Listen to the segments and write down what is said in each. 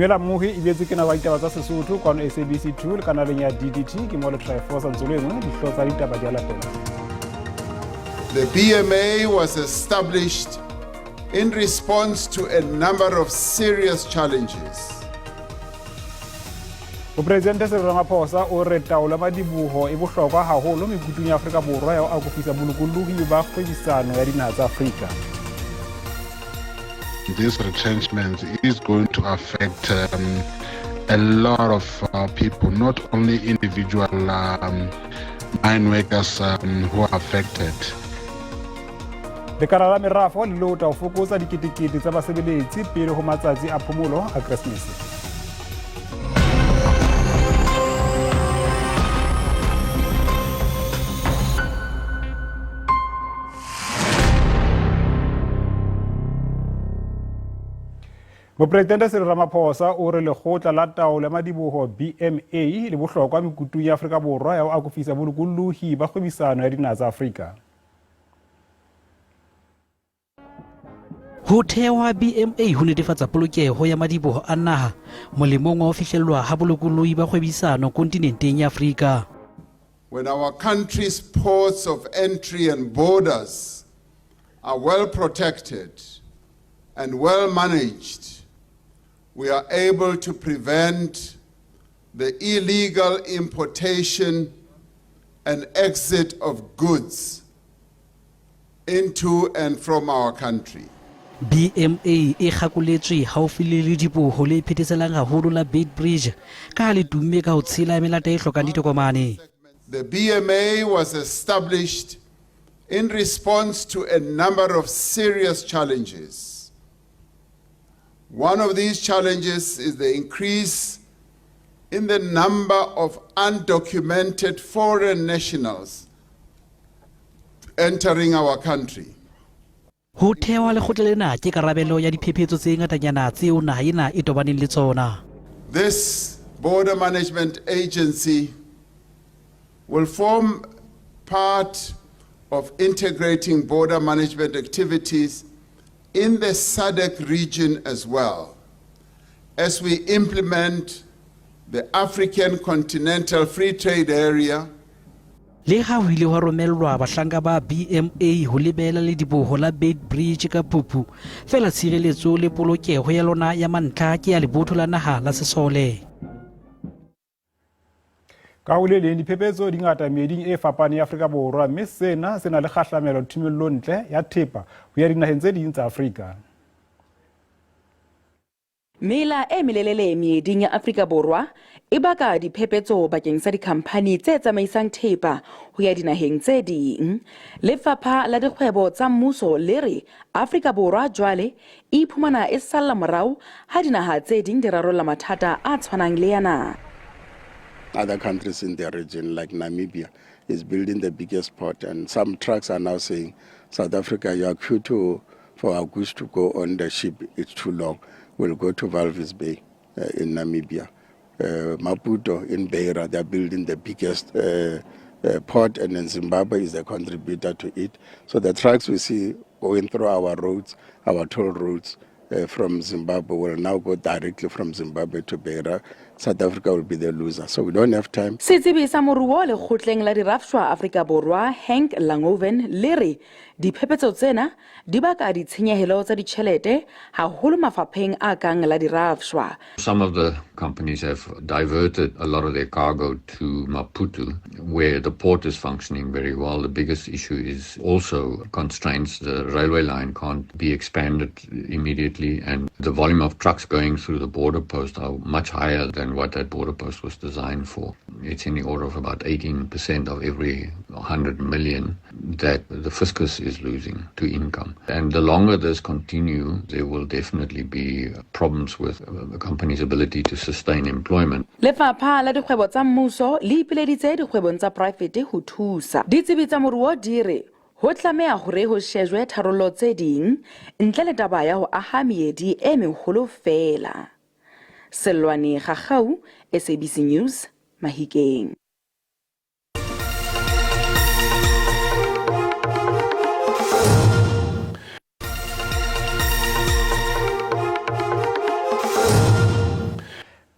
Dumela mmohi e betse ke na ba ditaba tsa Sesotho kwa SABC 2 le kanaleng ya DDT ke mo le Triforce Nzolweni dihlo tsa ditaba di a latela. The BMA was established in response to a number of serious challenges. Mopresidente Cyril Ramaphosa o re taolo madiboho e bohlokwa haholo mekutung ya Afrika Borwa ya akofisa bolokolohi ba kgwebisano ya dinaha tsa Afrika. This retrenchment is going to affect a lot of people, not only individual mine workers who are affected. Lekala la merafo le lota ho fokotsa diketekete tsa basebeletsi pele ho matsatsi a phomolo a Keresemese. Mopresidente Cyril Ramaphosa o re lekgotla la taolo ya madiboho BMA le bohlokwa mekutung ya Afrika Borwa ya ho akofisa bolokolohi ba kgwebisano ya dinaha tsa Afrika. Ho thewa BMA ho netefatsa polokeho ya madiboho a naha molemong wa ho fihlellwa ha bolokolohi ba kgwebisano kontinenteng ya Afrika. When our country's ports of entry and borders are well protected and well managed, we are able to prevent the illegal importation and exit of goods into and from our country. BMA e kgakoletswe haufi le diboho le phetheselang haholo la Bridge ka le tumme ka ho tshela melata e hlokang ditokomane. The BMA was established in response to a number of serious challenges. One of these challenges is the increase in the number of undocumented foreign nationals entering our country. Ho thewa lekgotla lena ke karabelo ya diphephetso tse ngatanyana tseo naha ena e tobaneng le tsona. This border management agency will form part of integrating border management activities in the SADC region as well, as we implement the African Continental Free Trade Area. Le ha ho ile wa romellwa bahlanka ba BMA ho lebela le diboho la Bridge ka phuphu fela tshireletso le polokeho ya lona ya mantlha ke ya lebotho la naha la Sesole. Ka ho le leng diphephetso di ngata meding e fapaneng ya Afrika Borwa mme sena se na le kgahlamelo thimellong ntle ya thepa ho ya dinaheng tse ding tsa Afrika. Mela e melelele meding ya Afrika Borwa e baka diphephetso bakeng sa dikhamphani tse tsamaisang thepa ho ya dinaheng tse ding. Lefapha la dikgwebo tsa mmuso le re Afrika Borwa jwale e iphumana e salla morao ha dinaha tse ding di rarolla mathata a tshwanang le yana. Other countries in the region, like Namibia, is building the biggest port, and some trucks are now saying, South Africa, you are queue for our goods to go on the ship, it's too long. We'll go to Walvis Bay in Namibia. Maputo in Beira, they're building the biggest port, and then Zimbabwe is a contributor to it. So the trucks we see going through our roads, our toll roads, from Zimbabwe will now go directly from Zimbabwe to Beira. South Africa will be the loser, so we don't have time. Setsebi sa moruo le kgotleng la dirafshwa Afrika Borwa Hank Langoven le re diphephetso tsena di baka ditshenyehelo tsa ditjhelete haholo mafapheng a kang la dirafshwa. Some of the companies have diverted a lot of their cargo to Maputo, where the port is functioning very well. The biggest issue is also constraints. The railway line can't be expanded immediately, and the volume of trucks going through the border post are much higher than what that border post was designed for. It's in the order of about 18% of every 100 million that the fiscus is losing to income. And the longer this continue, there will definitely be problems with the company's ability to sustain employment. Lefapha la dikgwebo tsa mmuso le ipileditse dikgwebong tsa private ho thusa. Ditsebi tsa moruo di re ho tlameha hore ho shejwe tharollo tse ding ntle le taba ya ho aha meedi e meholo fela. Selwane Gagau, SABC News, Mahikeng.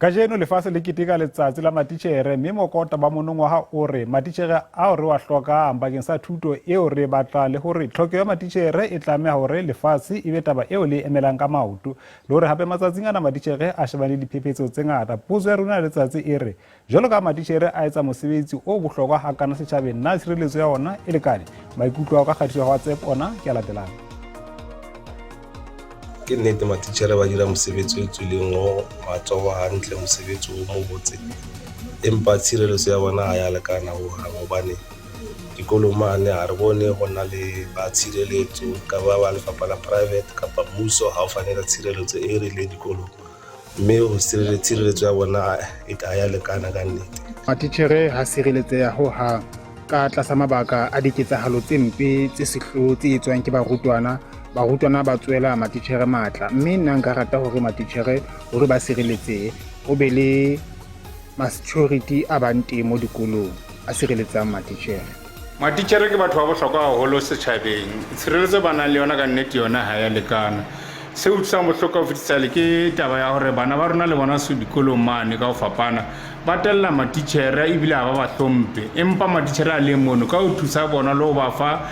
Kajeno lefatshe le keteka letsatsi la matitjhere mme mokota ba monongwaha o re matitjhere ao re wa hlokang bakeng sa thuto eo re batla le hore tlhokeho ya matitjhere e tlameha hore lefatshe e be taba eo le emelang ka maoto le hore hape matsatsing ana matitjhere a shebane le diphephetso tse ngata. Puso ya rona letsatsi e re jwalo ka matitjhere a etsa mosebetsi o bohlokwa hakana setjhabeng nna tshireletso ya ona e lekane. Maikutlo a ka kgatiso ya WhatsApp ona ke a latelang. Ke nnete matitjhere ba dira mosebetsi o tswileng o matsogo hantle mosebetsi o mo botse empa tshireletso ya bona ha ya lekana ho hobane dikolong mane ha re bone go na le ba tshireletso ka ba lefapha la private kapa mmuso ha o fanela tshireletso e rileng dikolong mme ho tshireletso ya bona e ka ya lekana ka nnete. Matitjhere ha sireletseha ho ha ka tlasa mabaka a diketsahalo tse mpe tse sehloho tse etswang ke barutwana ba tswela matitjhere matla mme nna nka rata hore matitjhere hore ba sireletsehe ho be le maturity a bang teng mo dikolong a sireletsang matitjhere. Matitjhere ke batho ba bohlokwa haholo setjhabeng. Tshireletso ba nang le yona ka nnete yona ha ya lekana. Seo tsa bohlokwa ho fetisa le ke taba ya hore bana ba rona le bona se dikolong mane ka ho fapana ba tella matitjhere ebile ha ba ba hlompe empa matitjhere a le mono ka ho thusa bona le ho ba fa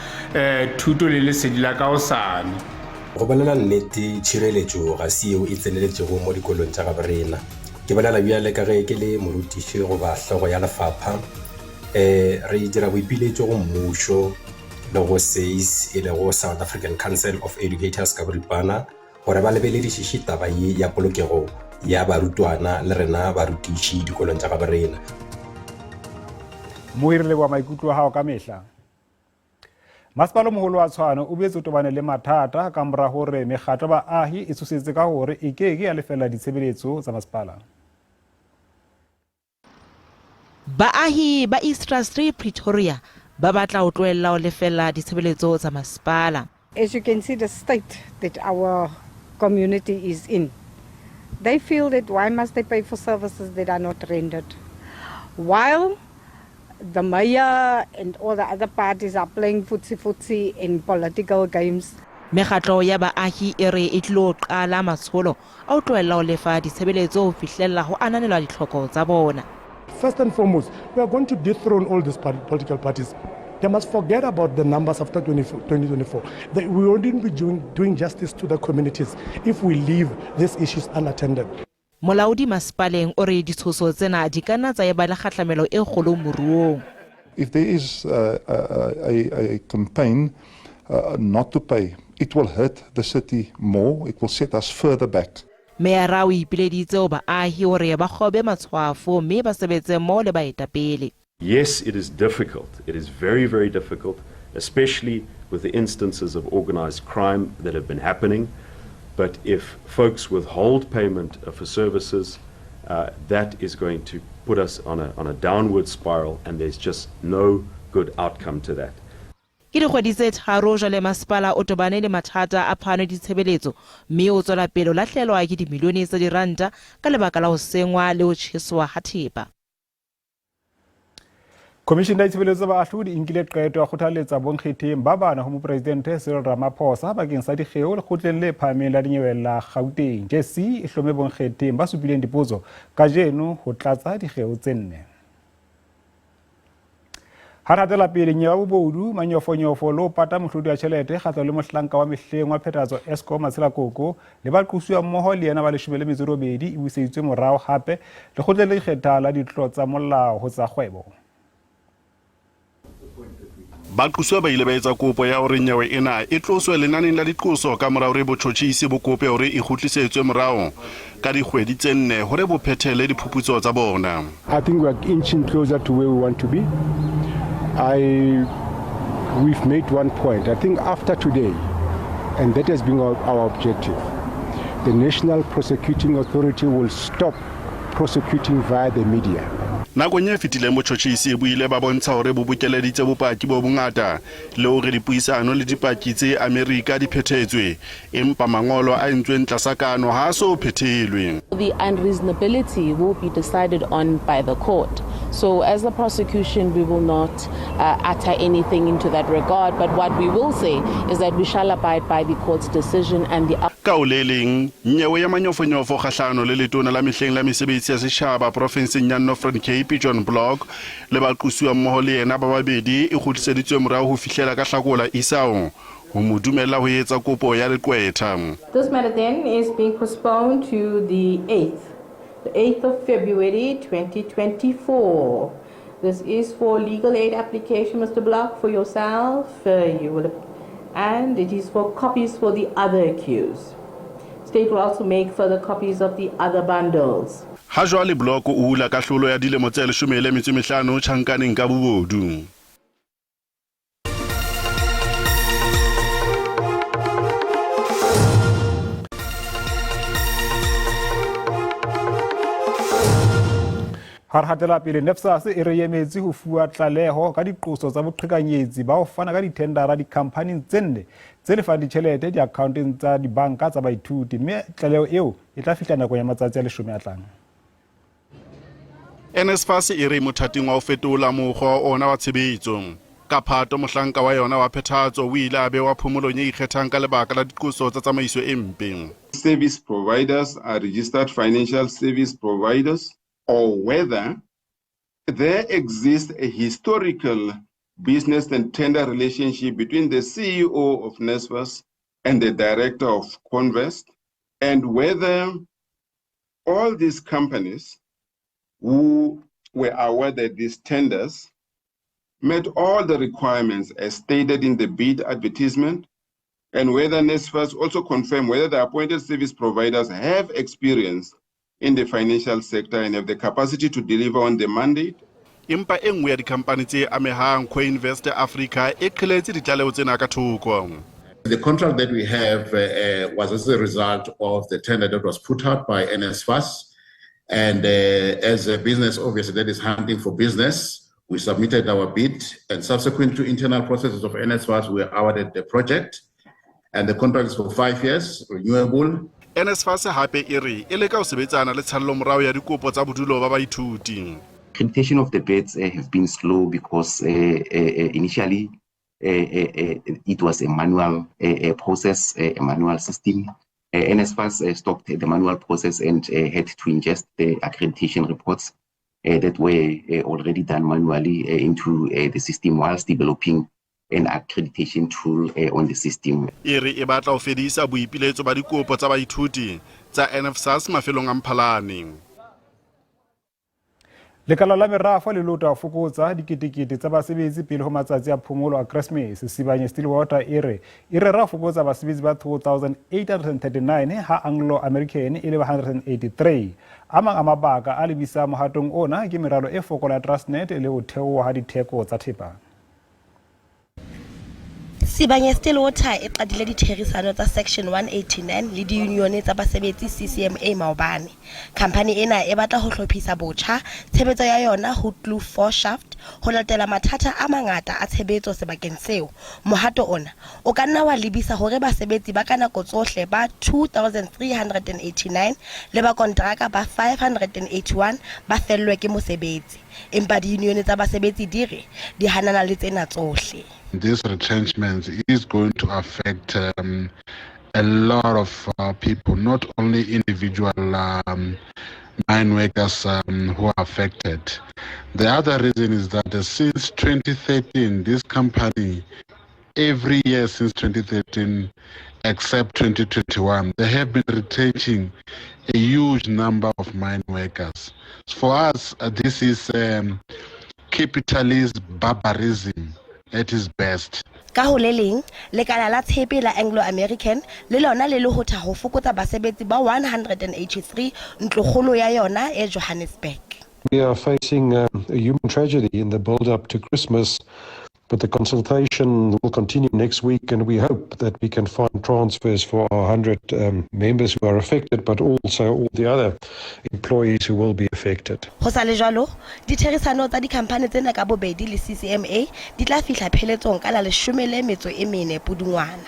thuto le lesedi la ka hosane. Go bolela nnete tshireletso ga se eo e tseneletsego mo dikolong tsa ga borena. Ke bolela bjale ka ge ke le morutiši go ba hlogo ya lefapha re dira boipiletso go mmušo le go SABC e le go South African Council of Educators ka boripana gore ba lebeledišiše taba ye ya polokego ya barutwana le rena barutiši dikolong tsa ga borena. Mohirile wa maikutlo a hao ka mehla. Masepala moholo wa Tshwane o boetse o tobane le mathata ka mora hore mekgatlo baahi e tshosetse ka hore e keke ya lefella ditshebeletso tsa masepala. Baahi ba Eastern Pretoria ba batla ho tlohella ho lefella ditshebeletso tsa masepala. As you can see the state that our community is in. They feel that why must they pay for services that are not rendered? While the mayor and all the other parties are playing footsie in political games. Mekgatlo ya baahi e re e tlo qala matsholo a ho tlohella ho lefa ditshebeletso ho fihlella ho ananelwa ditlhoko tsa bona. First and foremost, we are going to dethrone all these political parties. They must forget about the numbers after 2024. We wouldn't be doing justice to the communities if we leave these issues unattended. Molaodi masepaleng o re ditshoso tsena di ka nna tsa eba le kgahlamelo e kgolo moruong. If there is a campaign not to pay, it will hurt the city more. It will set us further back. Meya o ipileditse ho baahi hore ba kgobe matshwafo mme ba sebetse mo le baetapele. Yes, it is difficult. It is very, very difficult, especially with the instances of organized crime that have been happening. But if folks withhold payment for services, that is going to put us on a downward spiral, and there's just no good outcome to that. Ke dikgwedi tse tharo jwale masepala o tobane le mathata a phano ditshebeletso mme o tswela pele o lahlelwa ke dimilione tsa diranta ka lebaka la ho sengwa le ho tjheswa ha thepa. Komishini ya Ditshebeletso tsa Baahlodi e nkile qeto ya kgothaletsa bonkgetheng ba bana ho Mopresidente Cyril Ramaphosa bakeng sa dikgeo lekgotleng le phahameng la dinyewe la Gauteng. JC e hlome bonkgetheng ba supileng dipotso kajeno ho tlatsa dikgeo tse 4. Ha ratela pele nyewa bobodu manyofonyofo lo pata mohlodi wa tjhelete kgatlo le mohlanka wa mehleng wa phethahatso Eskom Matsela Koko le ba qoswa mmoho le yena ba 12 e buseditswe morao hape lekgotleng le ikgetha la ditlo tsa molao ho tsa kgwebo. Baquswa ba ile ba etsa kopo ya hore nyewe ena e tloswe lenaneng la diqoso ka morao re botjhotjhisi bo kope hore e khutlisetswe morao ka dikgwedi tse 4 hore bo phethele diphuputso tsa bona. I think we are inching closer to where we want to be. We've made one point. I think after today, and that has been our objective, the National Prosecuting Authority will stop prosecuting via the media. Nakong e fetileng botjhotjhisi bo ile ba bontsha hore bo bokeleditse bopaki bo bongata le hore dipuisano le dipaki tse Amerika di phethetswe empa mangolo a entsweng tlasakano ha so phethelwe. The unreasonability will be decided on by the court. So as the prosecution, we will not utter anything into that regard, but what we will say is that we shall abide by the court's decision and the ka o le leng nyewe ya manyofonyofo kgahlano le letona la mehleng la mesebetsi ya setjhaba profenseng ya Northern Cape John Block le baqosuwa mmoho le yena ba babedi e kgutliseditswe morao ho fihlela ka Hlakola isao ho mo dumella ho etsa kopo ya leqwetha. This matter then is being postponed to the 8th of February 2024. This is for legal aid application, Mr. Block, for yourself. And it is for copies for the other accused. State will also make further copies of the other bundles. Ha jwale Block o hula ka hlolo ya dilemo tse 15 tjhankaneng ka bobodu. Har hatela pele NSFAS e re emetse ho fuwa tlaleho ka diqoso tsa boqhekanyetsi ba ho fana ka dithendara dikhamphaneng tsenne tse lefang ditjhelete diakhaunteng tsa dibanka tsa baithuti, mme tlaleho eo e tla fihla nakong ya matsatsi a 10 a tlang. NSFAS e re mothating wa ho fetola mokgwa ona wa tshebetso ka Phato mohlanka wa yona wa phethahatso o ile a be wa phomolong e ikgethang ka lebaka la diqoso tsa tsamaiso e mpe. Service providers are registered financial service providers, or whether there exists a historical business and tender relationship between the CEO of NSFAS and the director of Convest, and whether all these companies who were awarded these tenders met all the requirements as stated in the bid advertisement, and whether NSFAS also confirmed whether the appointed service providers have experience in the financial sector and have the capacity to deliver on the mandate. Impa engwe ya dikhampani tse amehang Co-Invest Africa e kheletse ditlaleho tsena ka thoko. The contract that we have was as a result of the tender that was put out by NSFAS, and as a business obviously that is hunting for business, we submitted our bid, and subsequent to internal processes of NSFAS we awarded the project, and the contract is for 5 years, renewable. NSFAS hape e re e leka ho sebetsana le tshallelo morao ya dikopo tsa bodulo ba baithuti. Accreditation of the bids has been slow because initially it was a manual process, a manual system. NSFAS stopped the manual process and had to ingest the accreditation reports that were already done manually into the system whilst developing an accreditation tool on the system. E re e batla ho fedisa boipiletso ba dikopo tsa baithuti tsa NSFAS mafelong a Mphalane. Lekala la merafo le lota ho fokotsa diketekete tsa basebetsi pele ho matsatsi a phomolo a Christmas. Sibanye Stillwater e re ra fokotsa basebetsi ba 2839 ha Anglo-American e le 183. Amang a mabaka a lebisa mohatong ona ke meralo e fokola Transnet le ho theoha ha ditheko tsa thepa. Sibanye Stillwater e qadile ditherisano tsa Section 189 le diunione tsa basebetsi CCMA maobane. Khamphani ena e batla ho hlophisa botjha tshebetso ya yona ho Kloof 4 shaft ho latela mathata a mangata a tshebetso sebakeng seo. Mohato ona o ka nna wa lebisa hore basebetsi ba ka nako tsohle ba 2389 le ba kontraka ba 581 ba fellwe ke mosebetsi. Empa diunione tsa basebetsi di re di hanana le tsena tsohle. This retrenchment is going to affect a lot of people, not only individual mine workers who are affected. The other reason is that since 2013, this company, every year since 2013, except 2021, they have been retrenching a huge number of mine workers. For us, this is capitalist barbarism at its best. Ka ho le leng lekala la tshepe la Anglo-American le lona le lehotha ho fokotsa basebetsi ba 183 ntlokgolo ya yona e Johannesburg. We are facing a human tragedy in the build-up to Christmas, but the consultation will continue next week, and we hope that we can find transfers for our 100 members who are affected, but also all the other employees who will be affected. Ho sa le jwalo, ditherisano tsa dikhampani tsena ka bobedi le CCMA di tla fihla pheletsong ka la 14 Pudungwana.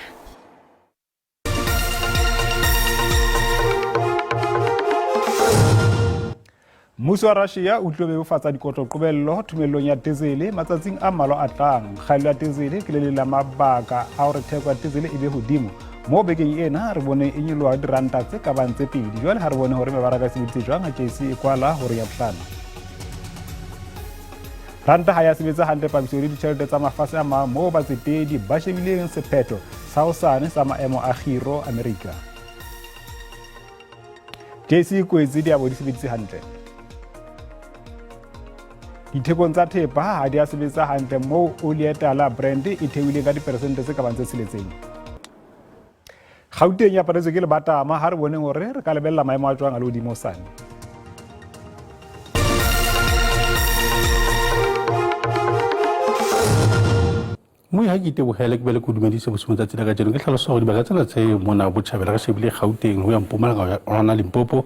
Mmuso wa Russia o tlo befatsa dikotlaqobello thumelong ya diesel matsatsing a mmalwa a tlang. Kgaelo ya diesel ke le la mabaka a hore theko ya diesel e be hodimo mo bekeng ena re bone e nyoloha diranta tse ka bang tse pedi jwale ha re bone hore mebaraka sebeditse jwang ha JC e kwala hore ya bohlano. Ranta ha ya sebetsa hantle papisong le ditjhelete tsa mafatshe a mang moo batsetedi ba shebileng sephetho sa hosane sa maemo a khiro America. JC kwetse di abo di sebeditse hantle. Dithekong tsa thepa ha di a sebetsa hantle moo oli ya tala brand e theohile ka diperesente tse ka bang tse 6. Gauteng ya aparetswe ke lebatama ha re bone hore re ka lebella maemo a jwang a lehodimo sane. Moi ha ke itebogele ke bele go dumedisa bosumotsa tsela ka jeno ke tlhalosa gore dibaka tsena tse mona botšhabela ga shebile Gauteng ho ya Mpumalanga rona Limpopo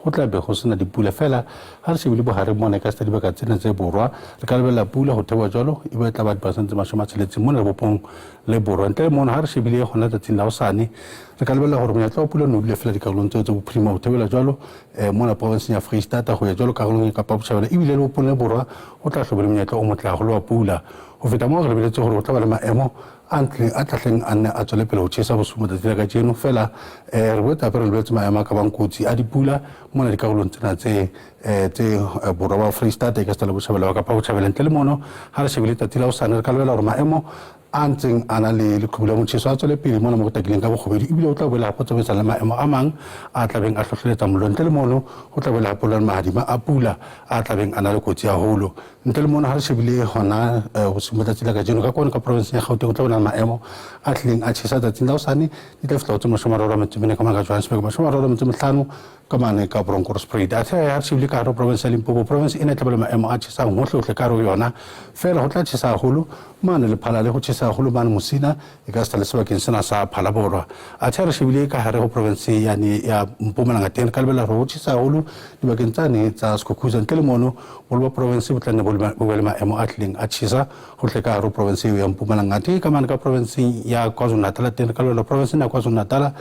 go tla be go sena dipula fela ha re shebile bohare mona ka dibaka tsena tse borwa re ka lebella pula go thewa jalo e ba tla ba diperesente 60 mona bopong le borwa ntle mona ha re shebile gona tsatsing la hosane re ka lebella gore monyatla o pula no dile fela dikarolong tse bophirima go thewela jalo mona province ya Freistata go ya jalo karolong ya Kapa Botjhabela e bile le bopong le borwa o tla hlobela monyatla o motla go wa pula go feta mo re lebeletse gore o tla ba le maemo a tlatleng a nne a tswele pele go tšhesa bosumotsatsela ka jeno fela re boetape re lebeletse maemo a ka bang kotsi a dipula mona dikarolong tsena tse borwa ba Freistata e ka stela Botjhabela ba Kapa Botjhabela ntle le mono ha re shebile tsatsi la hosane re ka lebella gore maemo a ntseng a na le leqhubu la motšheso a tswele pele mona mo go takileng ka bokgobedi ebile o tla boela gape tsobetsa le maemo a mang a tlabeng a tlhotlheletsa mollo ntle le mono go tla boela gape le mahadima a pula a tlabeng a na le kotsi haholo ntle le mono ha re shebile gona go sumotsatsela ka jeno ka kone ka province ya Gauteng go tla bona maemo a tlileng a tšhesa tsatsing la hosane di tla fihla go tse 30 ka mane ka Johannesburg 35 ka mane ka Bronkhortspruit a tshela ya shebile ka hare province ya Limpopo province ena tla bole maemo a tšhesang hohle ka hare yona fela go tla tšhesa haholo mane le phala le go tšhesa haholo mane Mosina e ka sta le sebakeng sena sa phala borwa a tshela shebile ka hare go province ya Mpumalanga teng ka lebella go tšhesa haholo dibakeng tsane tsa Skukuza ntle le mono bolwa province bo tla nne bo le maemo a tlileng a tšhesa gohle ka hare province ya Mpumalanga te ka mane ka province ya KwaZulu-Natal teng ka lebella province ya KwaZulu-Natal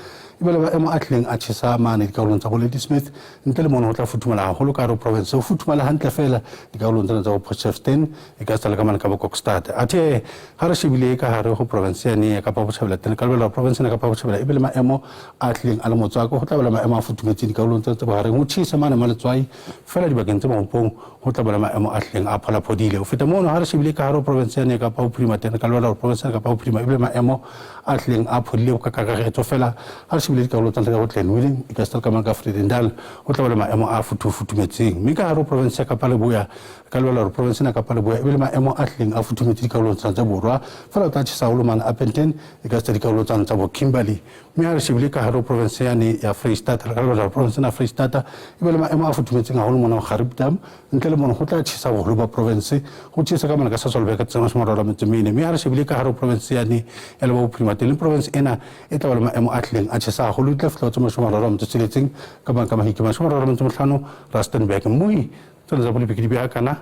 e bele maemo a tlileng a tšhesa mane dikarolong tsa go Ladysmith ntle le mono go tla futhumala haholo ka hare province o futhumala hantle fela dikarolong tsena tsa go Potchefstroom e ka stela ka mane ka Kokstad athe ha re shebile ka hare go province ya Kapa Botjhabela teng ka lebella province ya Kapa Botjhabela e bele maemo a tlileng a le motswako go tla bela maemo a futhumetseng dikarolong tsa bohareng go tšhesa mane maletswai fela dibakeng tse maopong go tla bela maemo a tlileng a phalaphodile go feta mono ha re shebile ka hare province ya Kapa Bophirima teng ka lebella province ya Kapa Bophirima e bele maemo a tlileng a phodile ka kakaretso fela ha re shebile dikarolo tsa go Glenwilling e ka stela ka mane ka Vredendal go tla bela maemo a futhumetseng mme ka hare province ya Kapa Leboya ka lebella province ya Kapa Leboya e bele maemo a tlileng a futhumetseng dikarolong tsa borwa fela o tla tšhesa haholo mane Upington e ka stela dikarolo tsa bo Kimberley mme ha re shebile ka hare province ya Freistata ka lebella province ya Freistata e bele maemo a futhumetseng haholo mona Garibdam ntle le mono go tla tšhesa boholo ba province go tšhesa ka mane ka Sasolburg ka tsena semoralo metsemene mme ha re shebile ka hare province ya Leboya Bophirima le province ena e tla ba le maemo a tlileng a tšhesa haholo e tla fihla go semoralo metseletseng ka mane ka mahiki semoralo metsemhlano Rustenburg moi tsela tsa bolebeke di beakana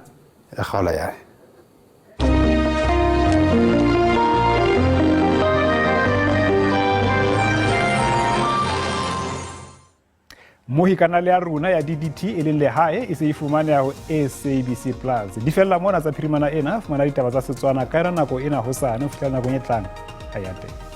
ya kgaola yae mohi kanale ya runa ya DDT e leng lehae e se e fumaneha ho SABC Plus di fella mona tsa phirimana ena fumana ditaba tsa Setswana ka nako ena hosane ho fihlela nakong e tlang ha ya teng.